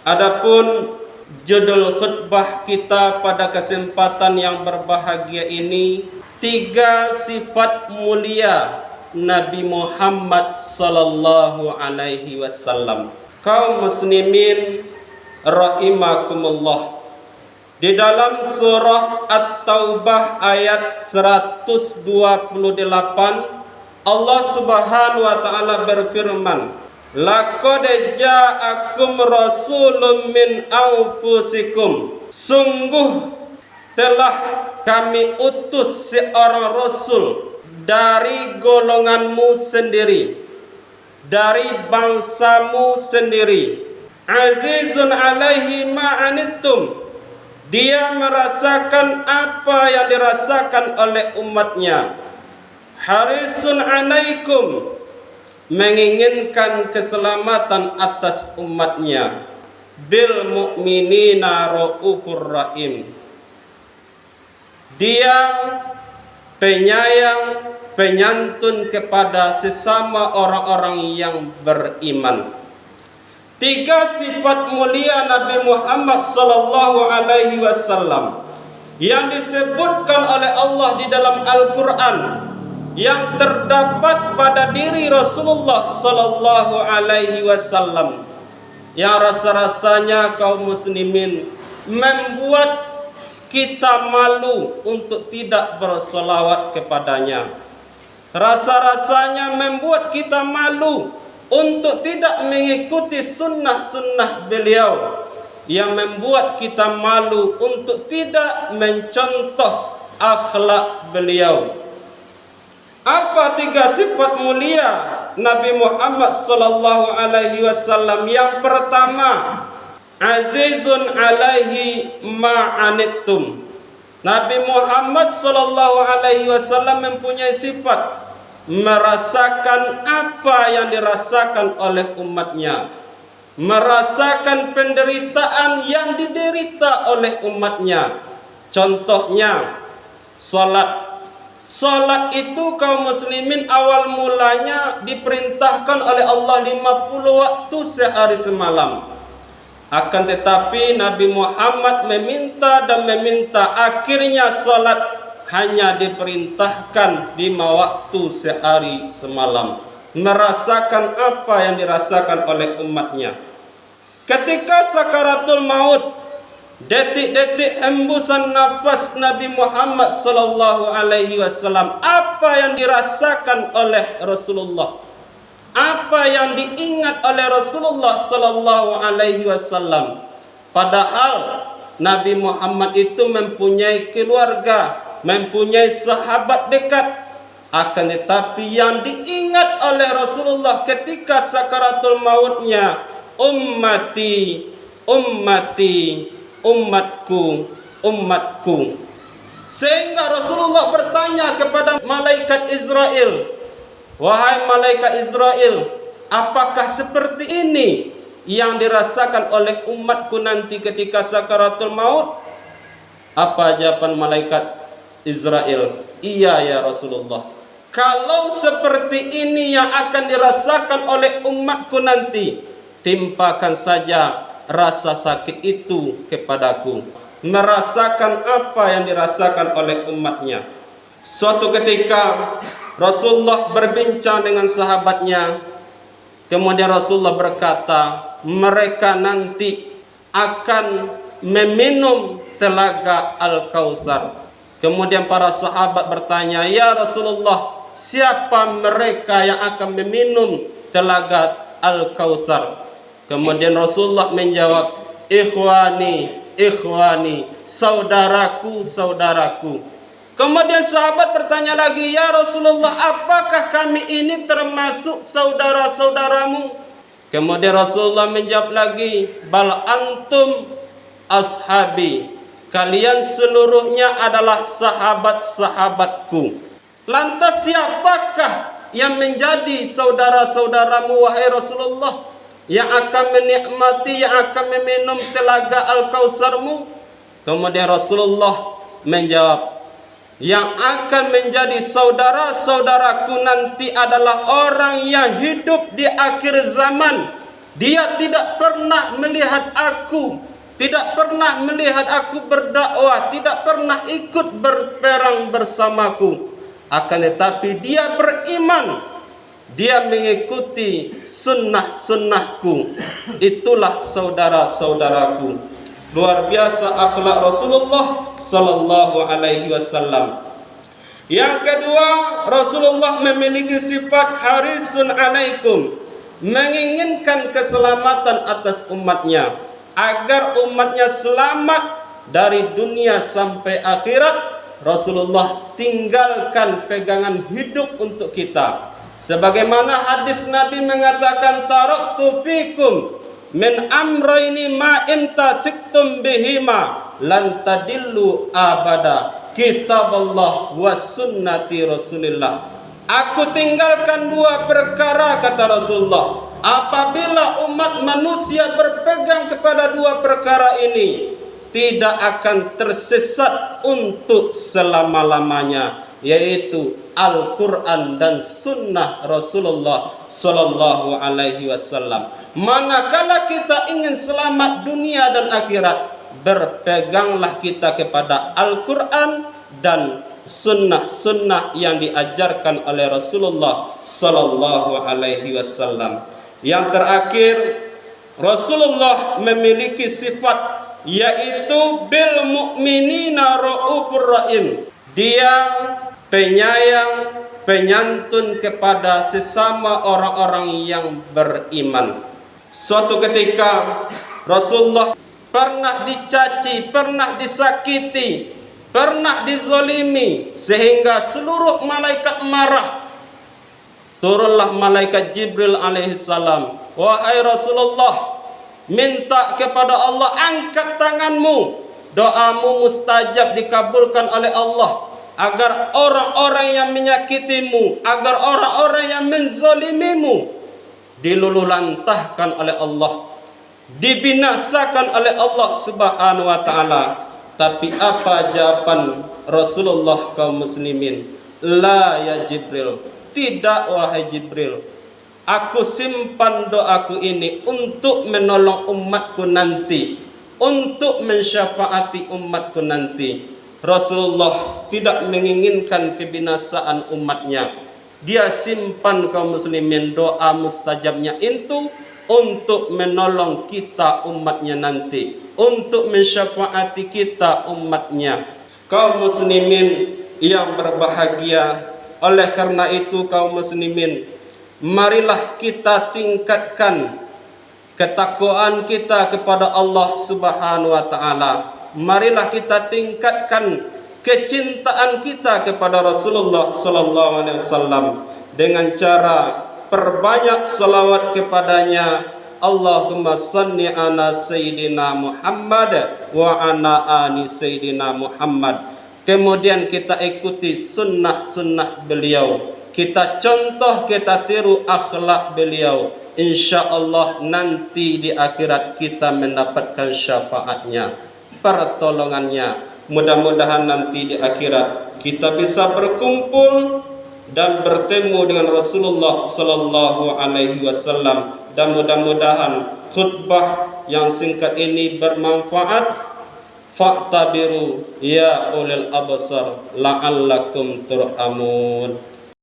Adapun judul khutbah kita pada kesempatan yang berbahagia ini, 3 sifat mulia Nabi Muhammad sallallahu alaihi wasallam. Kaum muslimin rahimakumullah, di dalam surah At-Taubah ayat 128 Allah Subhanahu wa taala berfirman, laqad ja'akum rasulun min anfusikum, sungguh telah kami utus seorang rasul dari golonganmu sendiri, dari bangsamu sendiri. Azizun alaihi ma'anittum, dia merasakan apa yang dirasakan oleh umatnya. Harisun alaikum, menginginkan keselamatan atas umatnya. Bil mu'minina raufur rahim, dia penyayang, penyantun kepada sesama orang-orang yang beriman. 3 sifat mulia Nabi Muhammad sallallahu alaihi wasallam yang disebutkan oleh Allah di dalam Al-Quran, yang terdapat pada diri Rasulullah sallallahu alaihi wasallam, yang rasa-rasanya kaum muslimin membuat kita malu untuk tidak bersolawat kepadanya. Rasa-rasanya membuat kita malu untuk tidak mengikuti sunnah-sunnah beliau, yang membuat kita malu untuk tidak mencontoh akhlak beliau. Apa 3 sifat mulia Nabi Muhammad sallallahu alaihi wasallam? Yang pertama, azizun alaihi ma'anittum. Nabi Muhammad sallallahu alaihi wasallam mempunyai sifat merasakan apa yang dirasakan oleh umatnya, merasakan penderitaan yang diderita oleh umatnya. Contohnya salat. Salat itu kaum muslimin awal mulanya diperintahkan oleh Allah 50 waktu sehari semalam. Akan tetapi Nabi Muhammad meminta dan meminta, akhirnya salat hanya diperintahkan 5 waktu sehari semalam. Merasakan apa yang dirasakan oleh umatnya. Ketika sakaratul maut, detik-detik hembusan nafas Nabi Muhammad sallallahu alaihi wasallam, apa yang dirasakan oleh Rasulullah? Apa yang diingat oleh Rasulullah sallallahu alaihi wasallam? Padahal Nabi Muhammad itu mempunyai keluarga, mempunyai sahabat dekat. Akan tetapi yang diingat oleh Rasulullah ketika sakaratul mautnya, ummati, ummati, umatku, umatku. Sehingga Rasulullah bertanya kepada malaikat Israel, wahai malaikat Israel, apakah seperti ini yang dirasakan oleh umatku nanti ketika sakaratul maut? Apa jawaban malaikat Israel? Iya ya Rasulullah, kalau seperti ini yang akan dirasakan oleh umatku nanti, timpakan saja rasa sakit itu kepadaku. Merasakan apa yang dirasakan oleh umatnya. Suatu ketika Rasulullah berbincang dengan sahabatnya, kemudian Rasulullah berkata, mereka nanti akan meminum telaga Al-Kautsar. Kemudian para sahabat bertanya, ya Rasulullah, siapa mereka yang akan meminum telaga Al-Kautsar? Kemudian Rasulullah menjawab, ikhwani, ikhwani, saudaraku, saudaraku. Kemudian sahabat bertanya lagi, ya Rasulullah, apakah kami ini termasuk saudara-saudaramu? Kemudian Rasulullah menjawab lagi, bal antum ashabi, kalian seluruhnya adalah sahabat-sahabatku. Lantas siapakah yang menjadi saudara-saudaramu wahai Rasulullah, yang akan menikmati, yang akan meminum telaga Al-Kautsarmu? Kemudian Rasulullah menjawab, yang akan menjadi saudara-saudaraku nanti adalah orang yang hidup di akhir zaman, Dia tidak pernah melihat aku, tidak pernah melihat aku berdakwah, tidak pernah ikut berperang bersamaku. Akan tetapi dia beriman, dia mengikuti sunnah-sunnahku. Itulah saudara-saudaraku. Luar biasa akhlak Rasulullah sallallahu alaihi wasallam. Yang kedua, Rasulullah memiliki sifat harisun alaikum, menginginkan keselamatan atas umatnya, agar umatnya selamat dari dunia sampai akhirat. Rasulullah tinggalkan pegangan hidup untuk kita. Sebagaimana hadis Nabi mengatakan, taraktu fikum min amrayni ma imtasiktum bihima lan tadillu abada, kitaballah wa sunnati Rasulillah. Aku tinggalkan dua perkara, kata Rasulullah. Apabila umat manusia berpegang kepada dua perkara ini, tidak akan tersesat untuk selama-lamanya, yaitu Al-Quran dan Sunnah Rasulullah Sallallahu Alaihi Wasallam. Manakala kita ingin selamat dunia dan akhirat, berpeganglah kita kepada Al-Quran dan Sunnah-Sunnah yang diajarkan oleh Rasulullah Sallallahu Alaihi Wasallam. Yang terakhir, Rasulullah memiliki sifat yaitu bil mu'minina raufur rahim. Dia penyayang, penyantun kepada sesama orang-orang yang beriman. Suatu ketika Rasulullah pernah dicaci, pernah disakiti, pernah dizalimi, sehingga seluruh malaikat marah. Turunlah malaikat Jibril alaihissalam. Wahai Rasulullah, minta kepada Allah, angkat tanganmu, doamu mustajab dikabulkan oleh Allah, agar orang-orang yang menyakitimu, agar orang-orang yang menzalimimu dilululantahkan oleh Allah, dibinasakan oleh Allah Subhanahu wa taala. Tapi apa jawaban Rasulullah kaum muslimin? La ya Jibril, tidak wahai Jibril. Aku simpan doaku ini untuk menolong umatku nanti, untuk mensyafaati umatku nanti. Rasulullah tidak menginginkan kebinasaan umatnya. Dia simpan kaum muslimin doa mustajabnya itu untuk menolong kita umatnya nanti, untuk mensyafaati kita umatnya. Kaum muslimin yang berbahagia, oleh karena itu kaum muslimin, marilah kita tingkatkan ketakwaan kita kepada Allah Subhanahu wa taala. Marilah kita tingkatkan kecintaan kita kepada Rasulullah sallallahu alaihi wasallam dengan cara perbanyak salawat kepadanya. Allahumma salli ala sayyidina Muhammad wa ala ali sayyidina Muhammad. Kemudian kita ikuti sunnah-sunnah beliau, kita contoh, kita tiru akhlak beliau. InsyaAllah nanti di akhirat kita mendapatkan syafaatnya, pertolongannya. Mudah-mudahan nanti di akhirat kita bisa berkumpul dan bertemu dengan Rasulullah sallallahu alaihi wasallam. Dan mudah-mudahan khutbah yang singkat ini bermanfaat. Fa'tabiru ya ulil absar la'allakum turhamun.